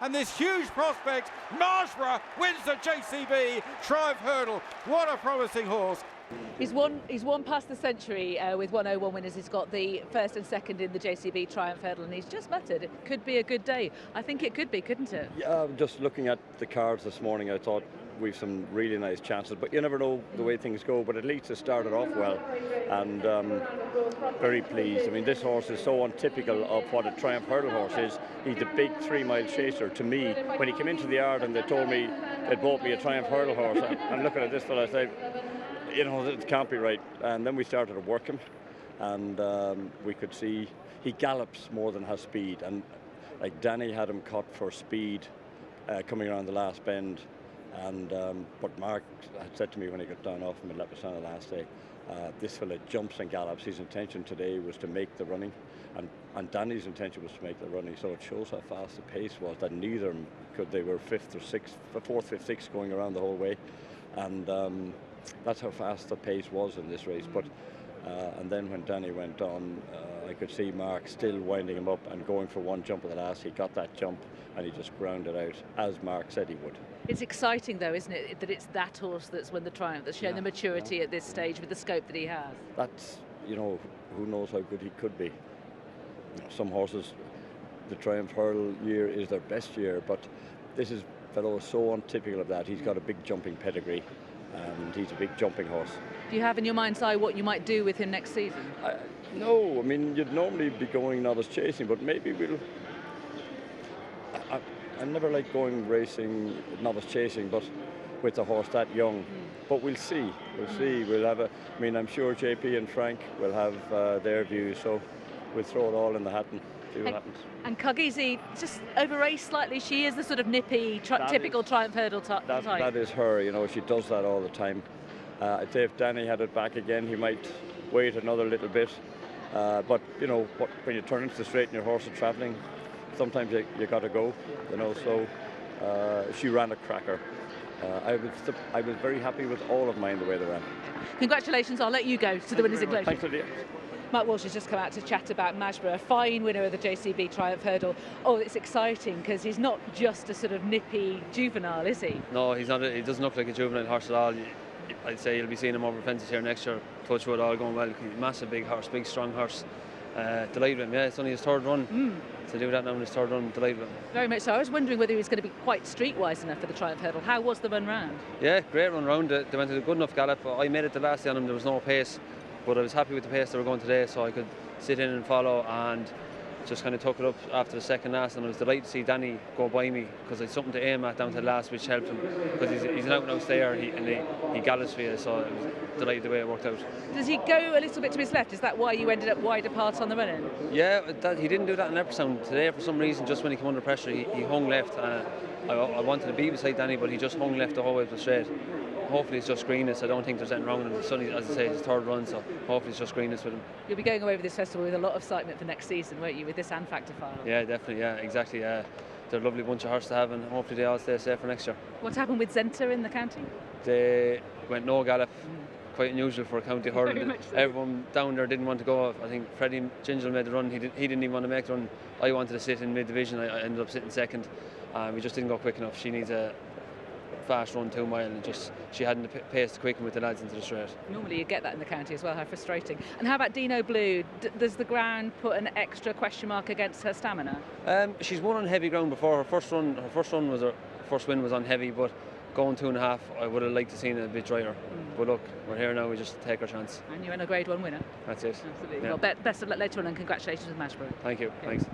and this huge prospect, Marshborough, wins the JCB Triumph Hurdle. What a promising horse. He's won past the century with 101 winners. He's got the first and second in the JCB Triumph Hurdle, and he's just muttered it could be a good day. I think it could be, couldn't it? Yeah, just looking at the cards this morning, I thought we've some really nice chances, but you never know the way things go. But at least it started off well, and very pleased. I mean, this horse is so untypical of what a Triumph Hurdle horse is. He's the big 3-mile chaser. To me, when he came into the yard and they told me they'd bought me a Triumph Hurdle horse, I'm looking at this fella, I say, you know, it can't be right. And then we started to work him, and we could see he gallops more than has speed. And like Danny had him cut for speed coming around the last bend. And but Mark had said to me when he got down off him in Leopardstown the last day, this fella jumps and gallops. His intention today was to make the running, and Danny's intention was to make the running. So it shows how fast the pace was. That neither of them could. They were fourth, fifth, sixth going around the whole way, and that's how fast the pace was in this race. But and then when Danny went on, I could see Mark still winding him up and going for one jump at the last. He got that jump and he just ground it out, as Mark said he would. It's exciting though, isn't it, that it's that horse that's won the Triumph, that's shown the maturity at this stage with the scope that he has. That's, you know, who knows how good he could be. Some horses, the Triumph Hurdle year is their best year, but this is fellow so untypical of that. He's got a big jumping pedigree, and he's a big jumping horse. Do you have in your mind's eye what you might do with him next season? No, I mean, you'd normally be going novice chasing, but maybe we'll... I never like going racing, novice chasing, but with a horse that young. But we'll see. We'll see. We'll have a... I mean, I'm sure JP and Frank will have their views, so we'll throw it all in the hat and see what happens. And Cuggies, just over-raced slightly. She is the sort of nippy, typical Triumph Hurdle type. That is her, you know, she does that all the time. I'd say if Danny had it back again, he might wait another little bit. But, you know, when you turn into the straight and your horse is travelling, sometimes you got to go, you know, so she ran a cracker. I was very happy with all of mine the way they ran. Congratulations, I'll let you go to the winners' enclosure. Thanks, Lydia. Mark Walsh has just come out to chat about Marshborough, a fine winner of the JCB Triumph Hurdle. Oh, it's exciting because he's not just a sort of nippy juvenile, is he? No, he's not. He doesn't look like a juvenile horse at all. I'd say you'll be seeing him over fences here next year. Touch wood, all going well. Massive big horse, big strong horse. Delighted with him. Yeah, it's only his third run. To do that now in his third run, delighted with him. Very much so. I was wondering whether he was going to be quite streetwise enough for the Triumph Hurdle. How was the run round? Yeah, great run round. They went a good enough gallop. I made it the last day on him. There was no pace, but I was happy with the pace they were going today, so I could sit in and follow, and just kind of took it up after the second last. And I was delighted to see Danny go by me, because I had something to aim at down to the last, which helped him, because he's an out-and-out stayer, and he gallops for you, so I was delighted the way it worked out. Does he go a little bit to his left? Is that why you ended up wide apart on the run-in? Yeah, he didn't do that in Leopardstown. Today, for some reason, just when he came under pressure, he hung left. I wanted to be beside Danny, but he just hung left the whole way to the straight. Hopefully it's just greenness. I don't think there's anything wrong with him. It's only, as I say, his third run, so hopefully it's just greenness with him. You'll be going away with this festival with a lot of excitement for next season, won't you, with this and Factor Final? Yeah, definitely, yeah, exactly. They're a lovely bunch of horses to have, and hopefully they all stay safe for next year. What happened with Zenta in the county? They went no gallop. Quite unusual for a county hurdle. So. Everyone down there didn't want to go. I think Freddie Gingell made the run. He didn't even want to make the run. I wanted to sit in mid-division. I ended up sitting second. We just didn't go quick enough. She needs a fast run 2 mile, and she hadn't the pace to quicken with the lads into the straight. Normally you get that in the county as well. How frustrating. And how about Dino Blue? Does the ground put an extra question mark against her stamina? She's won on heavy ground before. Her first win was on heavy, but going 2.5, I would have liked to see it a bit drier. But look, we're here now, we just take our chance. And you're in a Grade 1 winner. That's it. Absolutely. Yeah. Well, best of luck later on, and congratulations with Marshborough. Thank you. Okay. Thanks.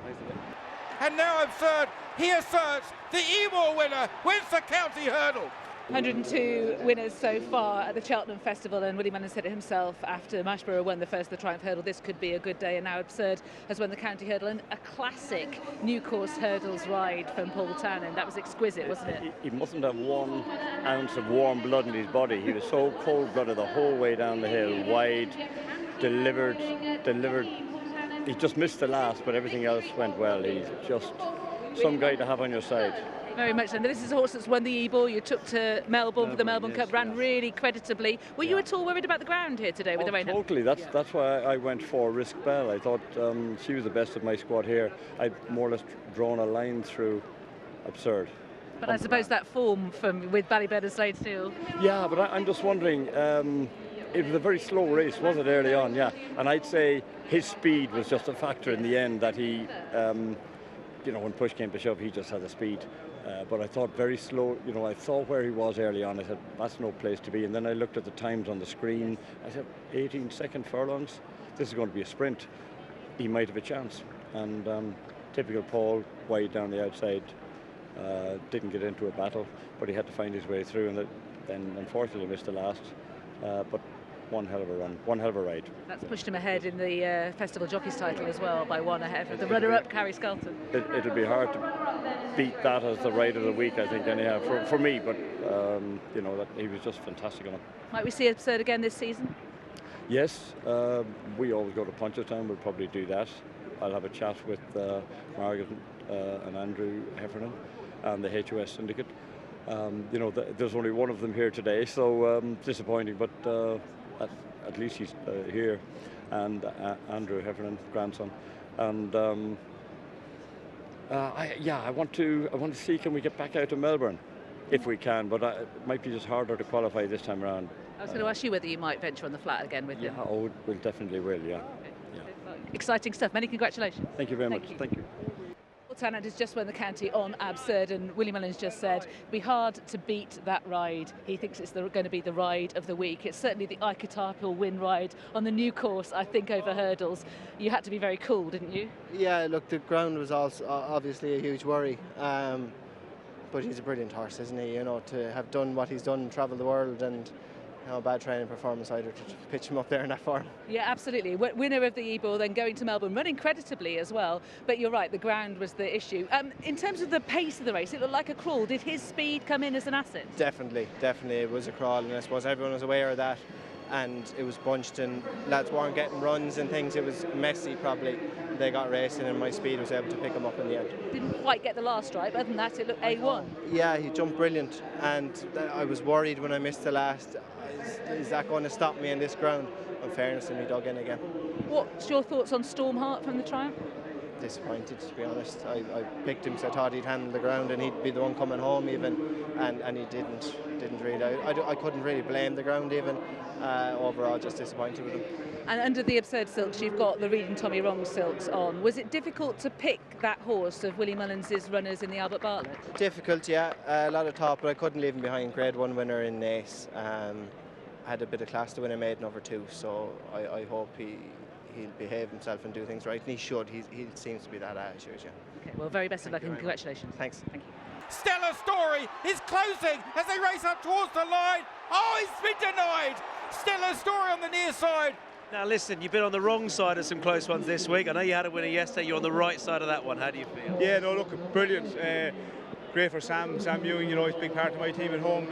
And now absurd, he asserts the Ebor winner wins the county hurdle. 102 winners so far at the Cheltenham Festival, and Willie Manning said it himself after Marshborough won the first of the Triumph Hurdle, this could be a good day, and now Absurd has won the county hurdle, and a classic new course hurdles ride from Paul Townend. That was exquisite, wasn't it? He mustn't have 1 ounce of warm blood in his body. He was so cold-blooded the whole way down the hill, wide, delivered. He just missed the last, but everything else went well. He's just some guy to have on your side. Very much so. And this is a horse that's won the Ebor. You took to Melbourne for the Melbourne Cup, ran really creditably. Were you at all worried about the ground here today with the rain? Totally. That's why I went for Risk Bell. I thought she was the best of my squad here. I'd more or less drawn a line through absurd. But I suppose that form with Ballybed and Slade Steel. Yeah, but I'm just wondering, it was a very slow race, was it, early on? Yeah, and I'd say his speed was just a factor in the end, that he, when push came to shove, he just had the speed. But I thought very slow, I saw where he was early on. I said, that's no place to be. And then I looked at the times on the screen. I said, 18-second furlongs? This is going to be a sprint. He might have a chance. And typical Paul, wide down the outside, didn't get into a battle, but he had to find his way through. And then unfortunately missed the last. But one hell of a run, one hell of a ride. That's pushed him ahead in the Festival Jockeys title as well, by one ahead of the runner-up, Carrie Skelton. It'll be hard to beat that as the ride of the week, I think, anyhow, for me, but that he was just fantastic on it. Might we see Absurd again this season? Yes, we always go to Punchestown. We'll probably do that. I'll have a chat with Margaret and Andrew Heffernan and the HOS syndicate. There's only one of them here today, so disappointing, but at least he's here, and Andrew Heffernan, grandson, and I want to see, can we get back out to Melbourne if we can, but it might be just harder to qualify this time around. I was going to ask you whether you might venture on the flat again with him. Yeah, we definitely will, yeah. Okay. Exciting stuff. Many congratulations. Thank you very much. Thank you. Tannant has just won the county on Absurd, and Willie Mullins just said it'd be hard to beat that ride. He thinks it's going to be the ride of the week. It's certainly the archetypal win ride on the new course, I think, over hurdles. You had to be very cool, didn't you? Yeah, look, the ground was also obviously a huge worry, but he's a brilliant horse, isn't he? To have done what he's done, travel the world, and bad training performance either to pitch him up there in that form. Yeah, absolutely. Winner of the E-Ball, then going to Melbourne, running creditably as well. But you're right, the ground was the issue. In terms of the pace of the race, it looked like a crawl. Did his speed come in as an asset? Definitely. It was a crawl, and I suppose everyone was aware of that. And it was bunched, and lads weren't getting runs and things. It was messy, probably. They got racing, and my speed was able to pick him up in the end. Didn't quite get the last stripe. Other than that, it looked A1. Yeah, he jumped brilliant, and I was worried when I missed the last. Is that going to stop me in this ground? In fairness, and he dug in again. What's your thoughts on Stormheart from the Triumph? Disappointed, to be honest. I picked him, so I thought he'd handle the ground and he'd be the one coming home even, and he didn't really. I couldn't really blame the ground even. Overall, just disappointed with him. And under the Absurd silks, you've got the Reed and Tommy Wrong silks on. Was it difficult to pick that horse of Willie Mullins' runners in the Albert Bartlett? Difficult, yeah. A lot of thought, but I couldn't leave him behind. Grade 1 winner in Nace. Had a bit of class to win a maiden over 2, so I hope he'll behave himself and do things right, and he should. He seems to be that attitude, yeah. Okay, well, very best of luck and congratulations. Thanks. Thank you. Stellar Story is closing as they race up towards the line. Oh, he's been denied. Stellar Story on the near side. Now listen, you've been on the wrong side of some close ones this week. I know you had a winner yesterday. You're on the right side of that one. How do you feel? Yeah, no, look, brilliant. Great for Sam Ewing, he's a big part of my team at home.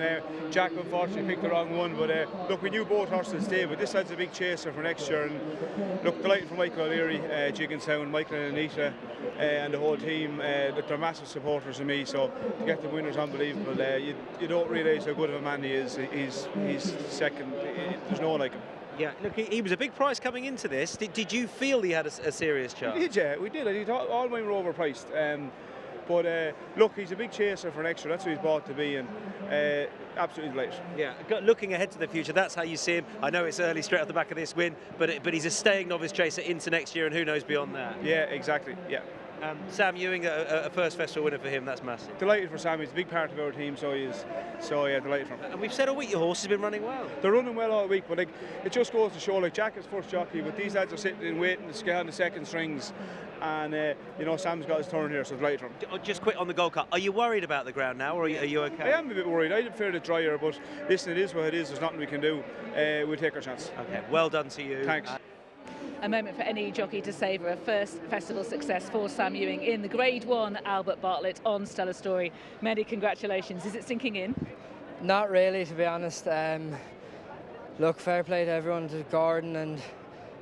Jack unfortunately picked the wrong one, but look, we knew both horses stay, but this side's a big chaser for next year. And look, delighted for Michael O'Leary, Jig and Sound, Michael and Anita, and the whole team. Look, they're massive supporters of me, so to get the winner's unbelievable. You don't realise how good of a man he is. He's second. There's no one like him. Yeah, look, he was a big price coming into this. Did you feel he had a serious chance? We did, yeah, we did. I thought all mine were overpriced. But look, he's a big chaser for next year. That's who he's bought to be, and absolutely delighted. Yeah, looking ahead to the future, that's how you see him. I know it's early, straight off the back of this win, but he's a staying novice chaser into next year, and who knows beyond that. Yeah, exactly. Yeah. Sam Ewing, a first festival winner for him. That's massive. Delighted for Sam. He's a big part of our team, so yeah, delighted for him. And we've said all week your horse has been running well. They're running well all week, but it just goes to show, Jack is first jockey, but these lads are sitting and waiting to scale on the second strings, and Sam's got his turn here, so delighted for him. Just quick on the Gold Cup. Are you worried about the ground now, or are you okay? I am a bit worried. I'd prefer it drier, but listen, it is what it is. There's nothing we can do. We'll take our chance. Okay, well done to you. Thanks. A moment for any jockey to savour a first festival success for Sam Ewing in the Grade 1 Albert Bartlett on Stellar Story. Many congratulations. Is it sinking in? Not really, to be honest. Look, fair play to everyone, to Gordon and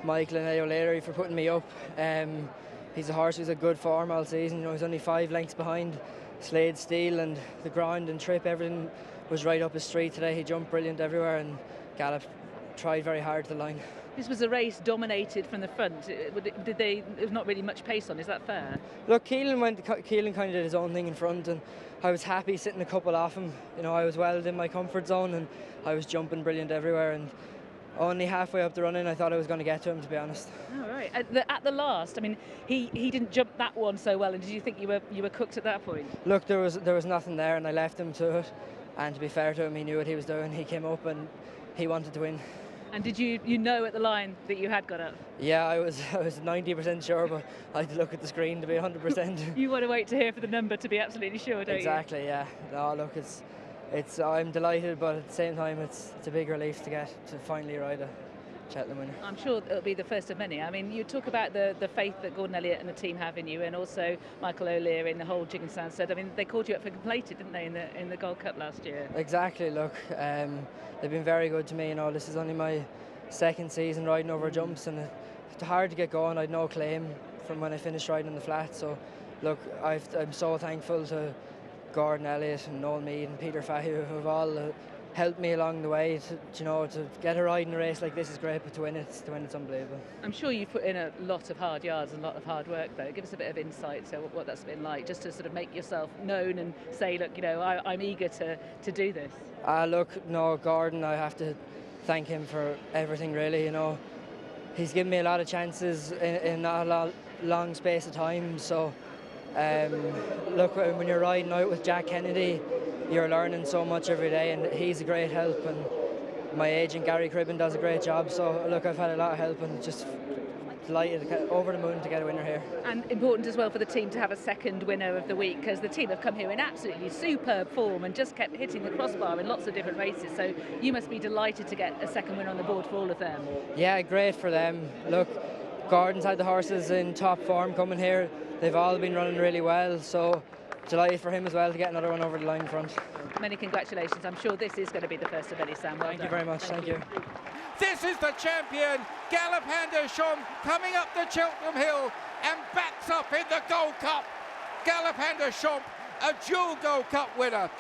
Michael and O'Leary for putting me up. He's a horse who's a good form all season. He's only 5 lengths behind Slade Steel, and the ground and trip, everything was right up his street today. He jumped brilliant everywhere and galloped tried very hard to the line. This was a race dominated from the front. There was not really much pace on, is that fair? Look, Keelan kind of did his own thing in front, and I was happy sitting a couple off him. You know, I was well in my comfort zone, and I was jumping brilliant everywhere, and only halfway up the run-in I thought I was going to get to him, to be honest. Oh, right. At the last, I mean, he didn't jump that one so well, and did you think you were cooked at that point? Look, there was nothing there, and I left him to it, and to be fair to him, he knew what he was doing. He came up and he wanted to win. And did you know at the line that you had got up? Yeah, I was 90% sure, but I had to look at the screen to be 100%. You want to wait to hear for the number to be absolutely sure, don't exactly, you? Yeah. No, look, it's I'm delighted, but at the same time, it's a big relief to finally ride a Cheltenham winner. I'm sure it'll be the first of many. I mean, you talk about the faith that Gordon Elliott and the team have in you, and also Michael O'Leary and the whole jig and stand said. I mean, they called you up for completed, didn't they, in the Gold Cup last year? Exactly. Look, they've been very good to me. You know, this is only my second season riding over jumps, and it's hard to get going. I'd no claim from when I finished riding on the flat. So, look, I'm so thankful to Gordon Elliott and Noel Meade and Peter Fahy, who have all helped me along the way. To get a ride in a race like this is great, but to win it's unbelievable. I'm sure you've put in a lot of hard yards and a lot of hard work, though. Give us a bit of insight to what that's been like, just to sort of make yourself known and say, look, you know, I'm eager to do this. Look, no, Gordon, I have to thank him for everything, really. You know, he's given me a lot of chances in not a long space of time. So, look, when you're riding out with Jack Kennedy, you're learning so much every day, and he's a great help. And my agent Gary Cribben does a great job. So, look, I've had a lot of help, and just delighted, over the moon to get a winner here. And important as well for the team to have a second winner of the week, because the team have come here in absolutely superb form and just kept hitting the crossbar in lots of different races. So you must be delighted to get a second winner on the board for all of them. Yeah, great for them. Look, Gordon's had the horses in top form coming here. They've all been running really well, so delighted for him as well to get another one over the line in front. Many congratulations. I'm sure this is going to be the first of many, Sam. Well Thank done. you very much. Thank you. This is the champion, Galopin Des Champs, coming up the Cheltenham Hill and backs up in the Gold Cup. Galopin Des Champs, a dual Gold Cup winner.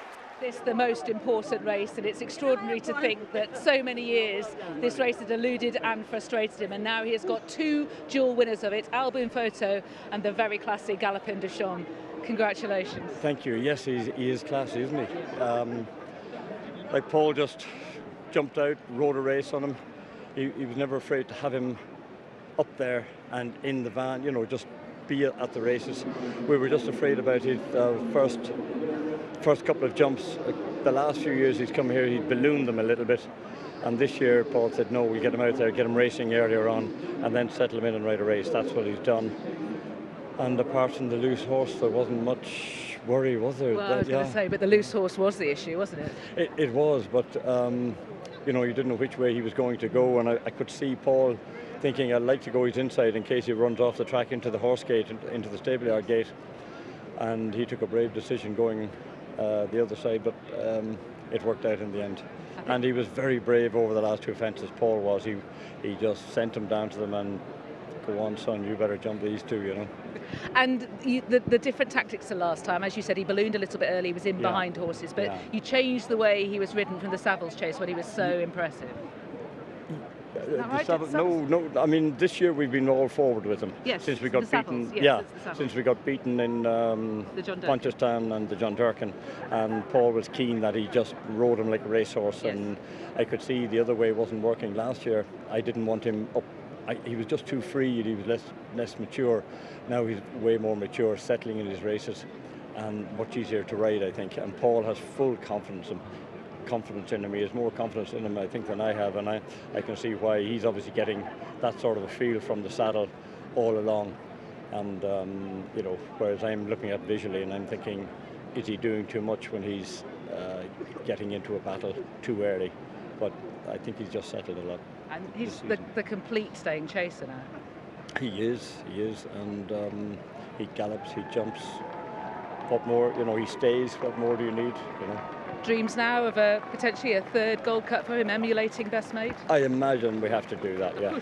This is the most important race, and it's extraordinary to think that so many years this race had eluded and frustrated him, and now he has got two dual winners of it, Albin Photo and the very classy Galopin Des Champs. Congratulations. Thank you. Yes, he is classy, isn't he? Like Paul just jumped out, rode a race on him. He was never afraid to have him up there and in the van, you know, just be at the races. We were just afraid about his first couple of jumps. The last few years he's come here, he'd ballooned them a little bit. And this year Paul said, no, we'll get him out there, get him racing earlier on, and then settle him in and ride a race. That's what he's done. And apart from the loose horse, there wasn't much worry, was there? Well, I was going to say, but the loose horse was the issue, wasn't it? It was, but you know, you didn't know which way he was going to go, and I could see Paul thinking, I'd like to go his inside in case he runs off the track into the horse gate, into the stable yard gate. And he took a brave decision going the other side, but it worked out in the end. And he was very brave over the last two fences, Paul was. He just sent him down to them and, go on, son, you better jump these two, you know. And the different tactics to last time, as you said, he ballooned a little bit early, he was in behind horses, but you changed the way he was ridden from the Savills chase when he was so impressive. Right? No. I mean, this year we've been all forward with him. Yes, since we got beaten. Yes, since we got beaten in Punchestown and the John Durkin, and Paul was keen that he just rode him like a racehorse, and I could see the other way wasn't working last year. I didn't want him up. He was just too free, and he was less mature. Now he's way more mature, settling in his races, and much easier to ride, I think. And Paul has full confidence in him. He has more confidence in him, I think, than I have, and I can see why. He's obviously getting that sort of a feel from the saddle all along. And you know, whereas I'm looking at visually and I'm thinking, is he doing too much when he's getting into a battle too early? But I think he's just settled a lot. And he's the complete staying chaser now. He is, and he gallops, he jumps. What more? You know, he stays. What more do you need? You know. Dreams now of potentially a third Gold Cup for him, emulating Best Mate. I imagine we have to do that. Yeah,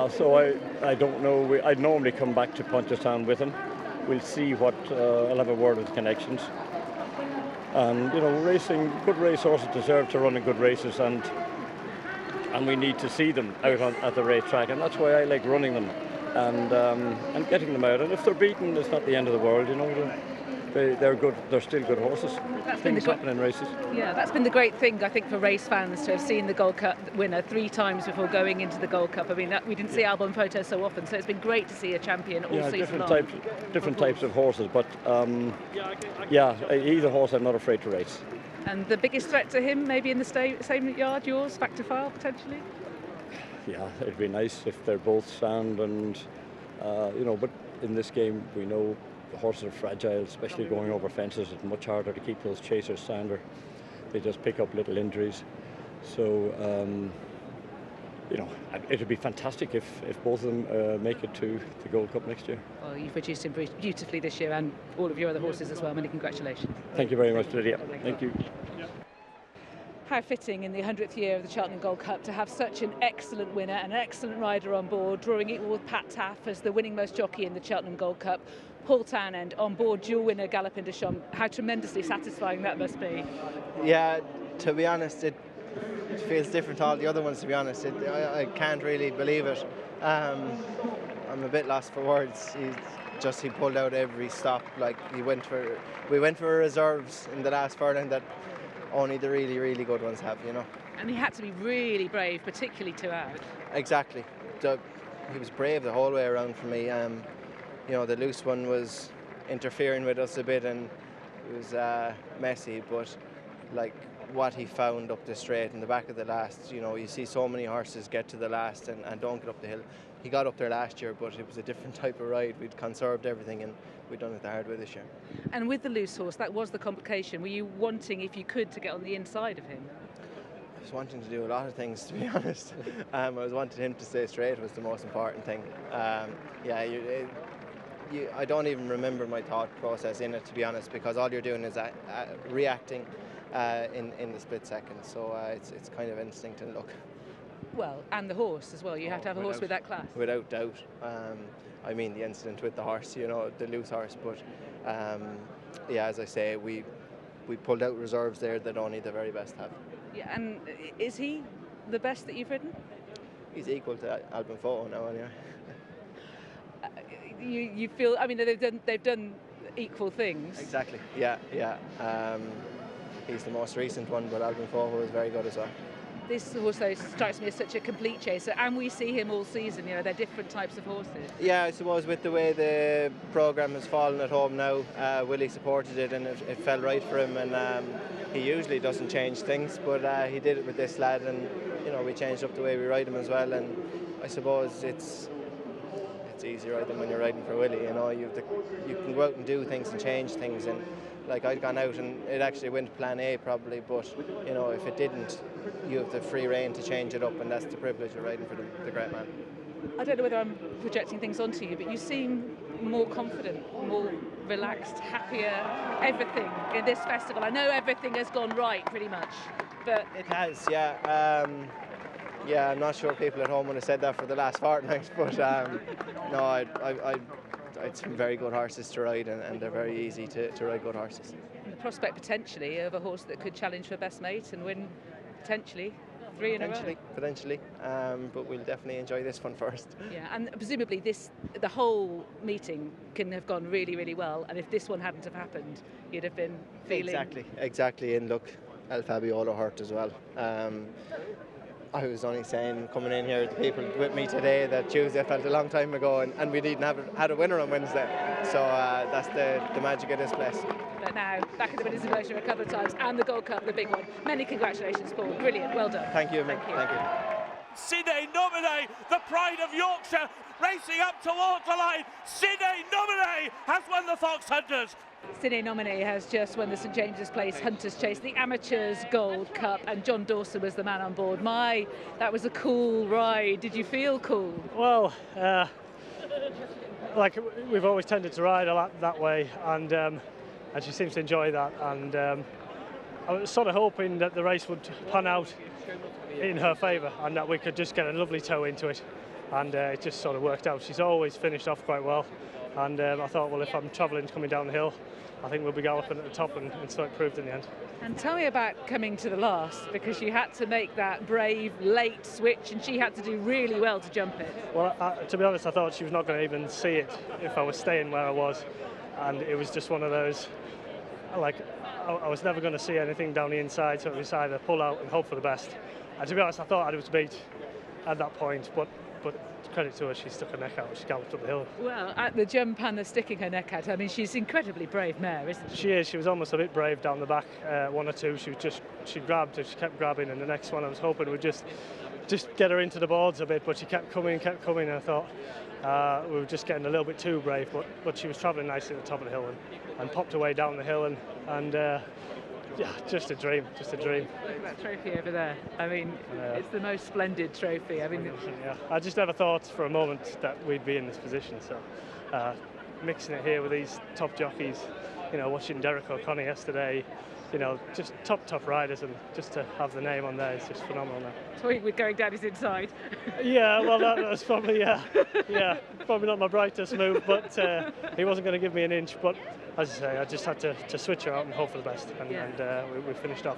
So I don't know. I'd normally come back to Punchestown with him. We'll see what. I'll have a word with the connections. And you know, racing, good racehorses deserve to run in good races, and we need to see them out at the racetrack, and that's why I like running them and getting them out. And if they're beaten, it's not the end of the world, you know. They're good. They're still good horses. Things happen in races. Yeah, that's been the great thing, I think, for race fans to have seen the Gold Cup winner 3 times before going into the Gold Cup. I mean, we didn't see Albon Photo so often, so it's been great to see a champion all season long. Different types of horses, but yeah, he's a horse I'm not afraid to race. And the biggest threat to him, maybe in the same yard, yours, back to file potentially? Yeah, it'd be nice if they're both sound, and you know, but in this game we know the horses are fragile, especially going over fences. It's much harder to keep those chasers sounder. They just pick up little injuries. So, you know, it'd be fantastic if both of them make it to the Gold Cup next year. Well, you've produced him beautifully this year, and all of your other horses as well. Many congratulations. Thank you very much, Lydia. Thank you. How fitting in the 100th year of the Cheltenham Gold Cup to have such an excellent winner, an excellent rider on board, drawing equal with Pat Taff as the winning most jockey in the Cheltenham Gold Cup. Paul Townend on board, dual winner Galopin Des Champs. How tremendously satisfying that must be. Yeah, to be honest, it feels different to all the other ones, to be honest. I can't really believe it. I'm a bit lost for words. He pulled out every stop. Like, we went for reserves in the last furlong that only the really, really good ones have, you know. And he had to be really brave, particularly 2 out. Exactly. He was brave the whole way around for me. You know, the loose one was interfering with us a bit, and it was messy, but like what he found up the straight in the back of the last, you know, you see so many horses get to the last and don't get up the hill. He got up there last year, but it was a different type of ride. We'd conserved everything, and we'd done it the hard way this year. And with the loose horse, that was the complication. Were you wanting, if you could, to get on the inside of him? I was wanting to do a lot of things, to be honest. I was wanting him to stay straight was the most important thing. Yeah, I don't even remember my thought process in it, to be honest, because all you're doing is reacting in the split second. So it's kind of instinct and luck. Well, and the horse as well. You have to have a horse with that class. Without doubt. I mean, the incident with the horse, you know, the loose horse. But yeah, as I say, we pulled out reserves there that only the very best have. Yeah, and is he the best that you've ridden? He's equal to Albon Photo now, anyway. You feel? I mean, they've done equal things. Exactly. Yeah. He's the most recent one, but Albon Photo is very good as well. This horse, though, strikes me as such a complete chaser, and we see him all season. You know, they're different types of horses. Yeah, I suppose with the way the programme has fallen at home now, Willie supported it, and it fell right for him. And he usually doesn't change things, but he did it with this lad, and you know, we changed up the way we ride him as well. And I suppose it's easy riding when you're riding for Willie. You know, you can go out and do things and change things, and like I'd gone out and it actually went to plan A probably, but you know, if it didn't, you have the free rein to change it up, and that's the privilege of riding for the great man. I don't know whether I'm projecting things onto you, but you seem more confident, more relaxed, happier, everything in this festival. I know everything has gone right pretty much, but it has, yeah. Yeah, I'm not sure people at home would have said that for the last fortnight, but no, I had some very good horses to ride, and they're very easy to ride good horses. And the prospect potentially of a horse that could challenge for best mate and win potentially 3 in a row. Potentially, but we'll definitely enjoy this one first. Yeah, and presumably the whole meeting can have gone really, really well, and if this one hadn't have happened, you'd have been feeling... Exactly, and look, El Fabiolo hurt as well. I was only saying, coming in here, the people with me today, that Tuesday felt a long time ago, and we didn't had a winner on Wednesday. So that's the magic of this place. But now, back in the winners' evolution a couple of times, and the Gold Cup, the big one. Many congratulations, Paul. Brilliant, well done. Thank you. Thank you. Sine Nominee, the pride of Yorkshire, racing up towards the line. Sine Nominee has won the Fox Hunters. Sine Nominee has just won the St James's Place Hunters Chase, the Amateurs Gold Cup, and John Dawson was the man on board. That was a cool ride. Did you feel cool? Well, like we've always tended to ride a lot that way, and she seems to enjoy that. And I was sort of hoping that the race would pan out in her favour, and that we could just get a lovely toe into it. And it just sort of worked out. She's always finished off quite well. And I thought, well, if I'm travelling coming down the hill, I think we'll be galloping at the top, and so it proved in the end. And tell me about coming to the last, because you had to make that brave late switch and she had to do really well to jump it. Well, to be honest, I thought she was not going to even see it if I was staying where I was, and it was just one of those, like, I was never going to see anything down the inside, so it was either pull out and hope for the best. And to be honest, I thought I was beat at that point, but credit to her, she stuck her neck out and she galloped up the hill. Well, at the jump and the sticking her neck out, I mean, she's an incredibly brave mare, isn't she? She is. She was almost a bit brave down the back, one or two. She grabbed and she kept grabbing, and the next one I was hoping would just get her into the boards a bit, but she kept coming, and I thought we were just getting a little bit too brave, but she was travelling nicely at the top of the hill and popped away down the hill, and yeah, just a dream. Look at that trophy over there. I mean, it's the most splendid trophy. I mean, yeah, I just never thought for a moment that we'd be in this position. So, mixing it here with these top jockeys, watching Derek O'Connor yesterday, just top riders, and just to have the name on there is just phenomenal now. Toying with going down his inside. Yeah, well, that was probably probably not my brightest move, but he wasn't going to give me an inch. But as I say, I just had to switch her out and hope for the best, and we finished off.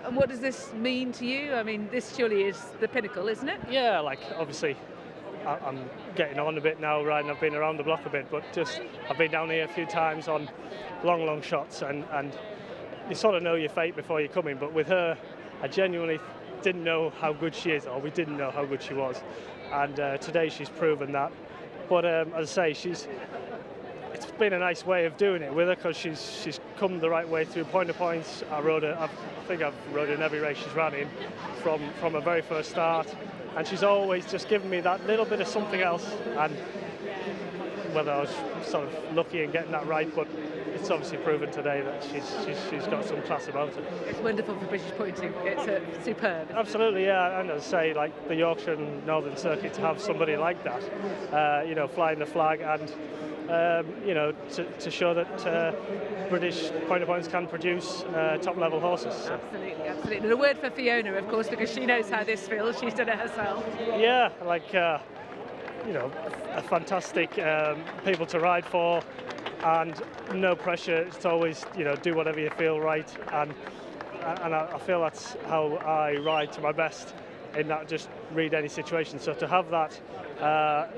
And what does this mean to you? I mean, this surely is the pinnacle, isn't it? Yeah, like obviously I'm getting on a bit now, riding. I've been around the block a bit, but I've been down here a few times on long shots, and you sort of know your fate before you come in. But with her, I genuinely didn't know how good she is, or we didn't know how good she was. And today she's proven that. But as I say, it's been a nice way of doing it with her, because she's come the right way through point to points. I think I've rode in every race she's ran in from her very first start, and she's always just given me that little bit of something else. And whether I was sort of lucky in getting that right, but it's obviously proven today that she's got some class about her. It's wonderful for British pointing. It's superb. Absolutely, yeah. And as I say, like the Yorkshire and Northern Circuit, to have somebody like that, flying the flag, and to show that British point to points can produce top level horses. So. Absolutely. And a word for Fiona, of course, because she knows how this feels. She's done it herself. Yeah, like a fantastic people to ride for, and no pressure. It's always do whatever you feel right, and I feel that's how I ride to my best, in that just read any situation. So to have that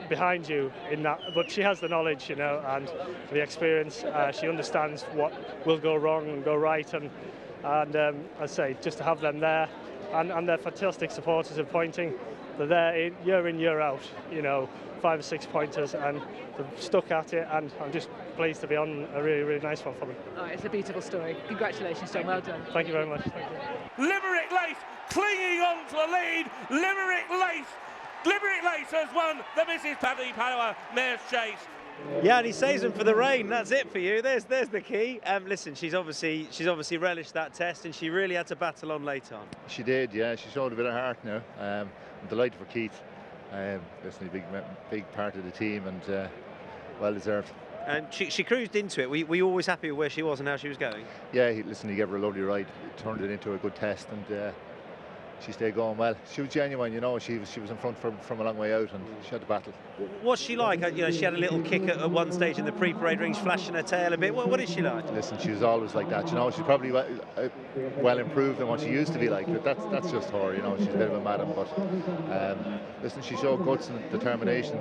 behind you in that, but she has the knowledge, and the experience. She understands what will go wrong and go right, and I say just to have them there, and they're fantastic supporters of pointing. They're there year in, year out, 5 or 6 pointers, and they've stuck at it, and I'm just pleased to be on a really, really nice one for them. Oh, it's a beautiful story. Congratulations, John. Well done. Thank you very much. Thank you. Limerick Lace clinging on to the lead. Limerick Lace has won the Mrs. Paddy Power Mare's Chase. Yeah, and he saves them for the rain. That's it for you. There's the key. Listen, she's obviously relished that test, and she really had to battle on late on. She did, yeah. She showed a bit of heart now. I'm delighted for Keith. Listen, a big part of the team, and well deserved. And she cruised into it. Were you always happy with where she was and how she was going? Yeah, he gave her a lovely ride. He turned it into a good test, and she stayed going well. She was genuine, she was in front from a long way out, and she had to battle. What's she like? She had a little kick at one stage in the pre-parade rings, flashing her tail a bit. What is she like? Listen, she was always like that. She's probably well improved than what she used to be like, but that's just her. She's a bit of a madam, but listen, she showed guts and determination.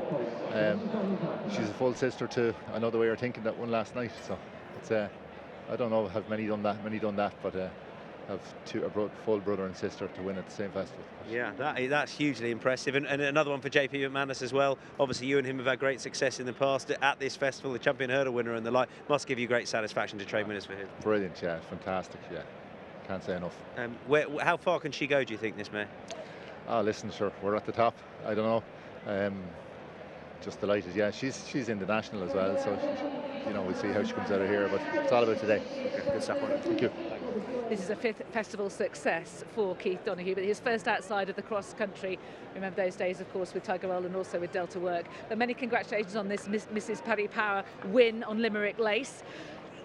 She's a full sister to another way of thinking that won last night. So it's I don't know have many done that, but. Have a full brother and sister to win at the same festival. Yeah, that's hugely impressive. And another one for JP McManus as well. Obviously, you and him have had great success in the past at this festival, the champion hurdle winner and the like. Must give you great satisfaction to train winners for him. Brilliant, yeah, fantastic, yeah. Can't say enough. How far can she go, do you think, this mare? Oh, listen, sure, we're at the top. I don't know. Just delighted, yeah. She's in the national as well, so we'll see how she comes out of here. But it's all about today. Okay, good stuff, Warren. Thank you. This is a 5th festival success for Keith Donoghue, but his first outside of the cross country. Remember those days, of course, with Tiger Roll and also with Delta Work. But many congratulations on this Mrs. Paddy Power win on Limerick Lace.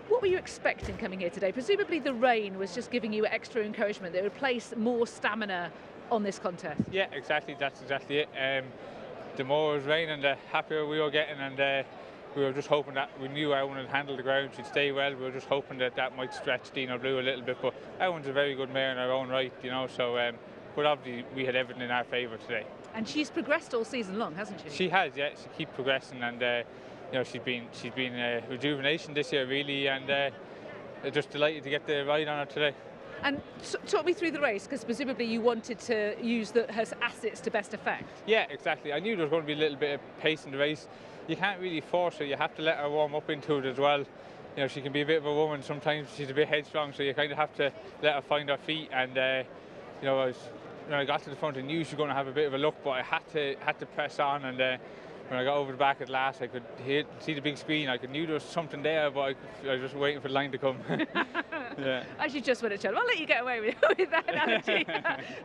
What were you expecting coming here today? Presumably the rain was just giving you extra encouragement. It would place more stamina on this contest. Yeah, exactly. That's exactly it. The more it was raining, the happier we were getting, and we were just hoping that we knew Owen would handle the ground, she'd stay well. We were just hoping that that might stretch Dino Blue a little bit, but Owen's a very good mare in her own right, you know. So, but obviously we had everything in our favour today. And she's progressed all season long, hasn't she? She has, yeah. She keeps progressing, and you know, she's been rejuvenation this year really, and just delighted to get the ride on her today. And talk me through the race, because presumably you wanted to use her assets to best effect. Yeah, exactly. I knew there was going to be a little bit of pace in the race. You can't really force her. You have to let her warm up into it as well. You know, she can be a bit of a woman. Sometimes she's a bit headstrong, so you kind of have to let her find her feet. And you know, when I got to the front, I knew she was going to have a bit of a look, but I had to press on. And when I got over the back at last, I could see the big screen. I knew there was something there, but I was just waiting for the line to come. Yeah. As you just went at Cheltenham, I'll let you get away with that analogy.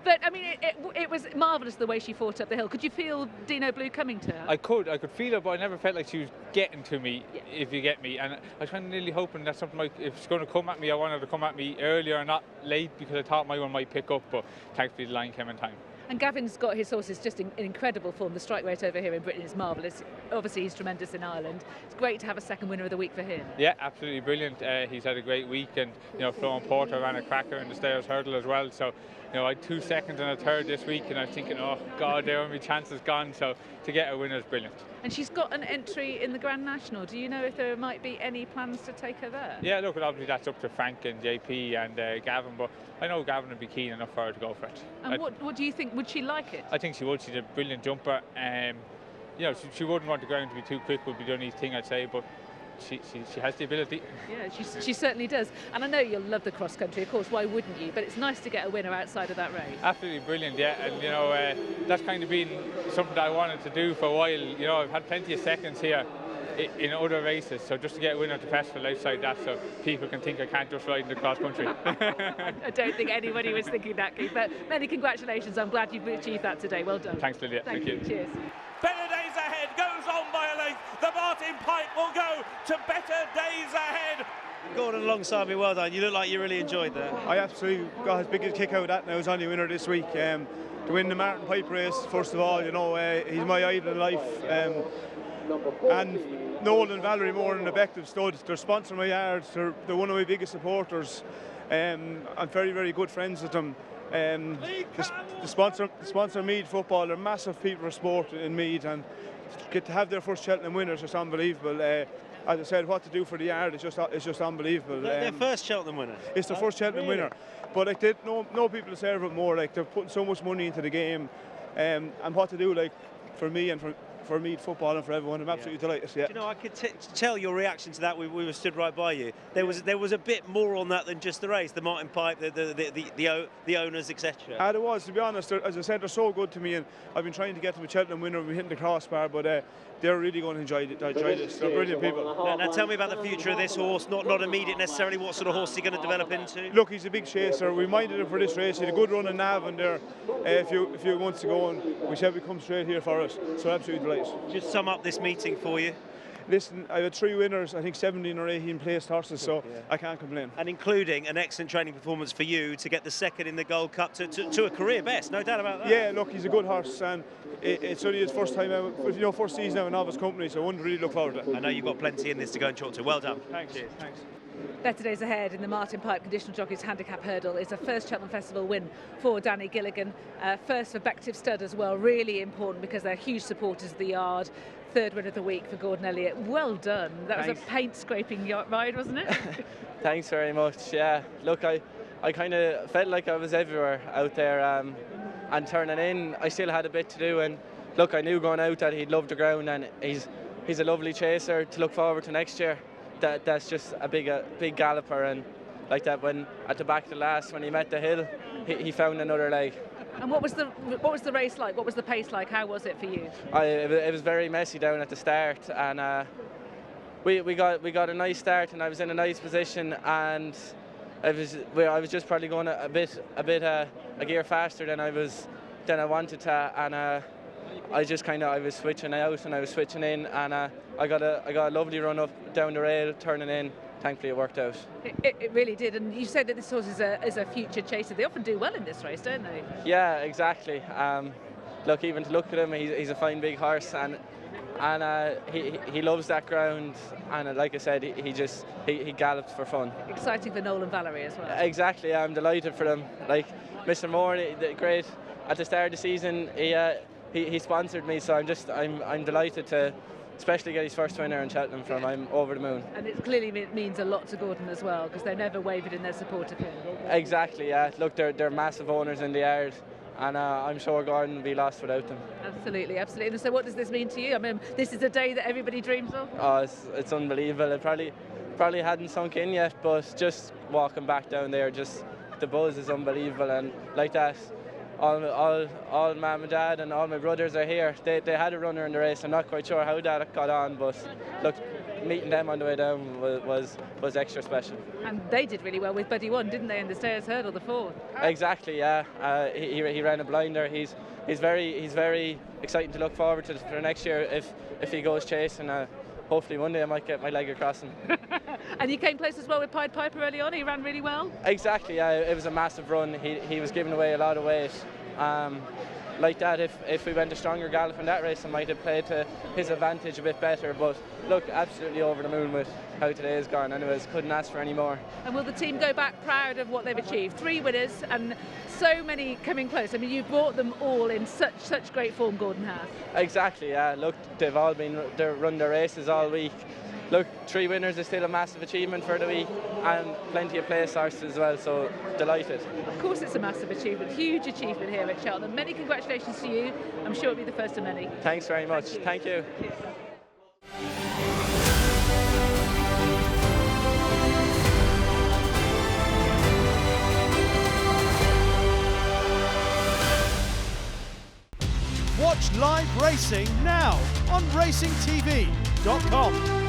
But I mean, it was marvellous the way she fought up the hill. Could you feel Dino Blue coming to her? I could feel her, but I never felt like she was getting to me, if you get me. And I was kind of nearly hoping that something like, if she's going to come at me, I wanted her to come at me earlier, not late, because I thought my one might pick up, but thankfully the line came in time. And Gavin's got his horses just in incredible form. The strike rate over here in Britain is marvellous. Obviously, he's tremendous in Ireland. It's great to have a second winner of the week for him. Yeah, absolutely brilliant. He's had a great week, and you know, Flo and Porter ran a cracker in the Stairs Hurdle as well. So, you know, I had 2 seconds and a third this week, and I was thinking, oh God, there are my chances gone. So to get a winner is brilliant. And she's got an entry in the Grand National. Do you know if there might be any plans to take her there? Yeah, look, obviously that's up to Frank and JP and Gavin, but I know Gavin would be keen enough for her to go for it. And what do you think? Would she like it? I think she would. She's a brilliant jumper. You know, she wouldn't want the ground to be too quick, would be the only thing I'd say, but she has the ability. Yeah, she certainly does. And I know you'll love the cross country, of course, why wouldn't you? But it's nice to get a winner outside of that race. Absolutely brilliant, yeah. And you know, that's kind of been something that I wanted to do for a while. You know, I've had plenty of seconds here in other races, so just to get a winner at the festival outside that, so people can think I can't just ride in the cross country. I don't think anybody was thinking that, Keith, but many congratulations. I'm glad you've achieved that today. Well done. Thanks, Lydia. Thank you. Cheers. Better Days Ahead goes on by a length. The Martin Pipe will go to Better Days Ahead. Gordon alongside me, well done. You look like you really enjoyed that. I absolutely got as big a kick out of that, and I was on the winner this week. To win the Martin Pipe race, first of all, you know, he's my idol in life. And Noel and Valerie Moore and Effective Stud, they're sponsoring my yards, they're one of my biggest supporters. I'm very, very good friends with them. The sponsor Mead Football, they're massive people for sport in Mead, and get to have their first Cheltenham winners is unbelievable. As I said, what to do for the yard is just unbelievable. Their first Cheltenham winner? It's the first Cheltenham winner. But like, no people deserve it more. Like, they're putting so much money into the game, and what to do, like, for me and for Mead Football and for everyone. I'm absolutely delighted. Yeah. Do you know, I could tell your reaction to that. We were stood right by you. There was a bit more on that than just the race, the Martin Pipe, the owners, etc. There was, to be honest. As I said, they're so good to me, and I've been trying to get them a Cheltenham winner. We're hitting the crossbar, but they're really going to enjoy this. They're brilliant people. Now tell me about the future of this horse. Not immediate necessarily. What sort of horse is he going to develop into? Look, he's a big chaser. We minded him for this race. He had a good run in Navan there a few months ago, and we said we'd come straight here for us. So absolutely delighted. Just sum up this meeting for you. Listen, I had 3 winners, I think 17 or 18 placed horses, so I can't complain. And including an excellent training performance for you to get the second in the Gold Cup to a career best, no doubt about that. Yeah, look, he's a good horse, and it's only his first time out, first season out in novice company, so I wouldn't really look forward to it. I know you've got plenty in this to go and talk to. Well done. Thanks. Cheers. Thanks. Better Days Ahead in the Martin Pipe Conditional Jockeys Handicap Hurdle is a first Cheltenham Festival win for Danny Gilligan. First for Bective Stud as well, really important because they're huge supporters of the yard. Third win of the week for Gordon Elliott. Well done. That was a paint-scraping ride, wasn't it? Thanks very much. Yeah, look, I kind of felt like I was everywhere out there, and turning in, I still had a bit to do. And look, I knew going out that he'd love the ground, and he's a lovely chaser to look forward to next year. That's just a big galloper, and like that, when at the back of the last, when he met the hill, he found another leg. And what was the race like? What was the pace like? How was it for you? It was very messy down at the start, and we got a nice start, and I was in a nice position, and I was just probably going a gear faster than I wanted to, and I was switching out and I was switching in, and I got a lovely run up down the rail, turning in. Thankfully, it worked out. It really did. And you said that this horse is a future chaser. They often do well in this race, don't they? Yeah, exactly. Look, even to look at him, he's a fine big horse, and and he loves that ground, and like I said, he gallops for fun. Exciting for Noel and Valerie as well. Exactly, I'm delighted for them. Like Mr. Moore, great. At the start of the season, he sponsored me, so I'm delighted to especially get his first winner in Cheltenham from. I'm over the moon. And it clearly means a lot to Gordon as well, because they never wavered in their support of him. Exactly, yeah. Look, they're massive owners in the yard, and I'm sure Gordon will be lost without them. Absolutely, absolutely. And so what does this mean to you? I mean, this is a day that everybody dreams of. Oh, it's unbelievable. It probably hadn't sunk in yet, but just walking back down there, just the buzz is unbelievable, and like that. All mum and dad and all my brothers are here. They had a runner in the race. I'm not quite sure how that got on, but look, meeting them on the way down was extra special. And they did really well with Buddy One, didn't they, in the stairs hurdle, the fourth? Exactly, yeah. He ran a blinder. He's very exciting to look forward to for next year if he goes chasing. Hopefully one day I might get my leg across him. And you came close as well with Pied Piper early on. He ran really well. Exactly, yeah. It was a massive run. He was giving away a lot of weight. Like that, if we went a stronger gallop in that race, I might have played to his advantage a bit better. But look, absolutely over the moon with how today has gone. Anyways, couldn't ask for any more. And will the team go back proud of what they've achieved? 3 winners and so many coming close. I mean, you brought them all in such great form, Gordon has. Exactly, yeah. Look, they've all run their races all week. Look, 3 winners is still a massive achievement for the week, and plenty of place horses as well, so delighted. Of course it's a massive achievement, huge achievement here at Cheltenham. Many congratulations to you. I'm sure it'll be the first of many. Thanks very much. Thank you. Watch live racing now on racingtv.com.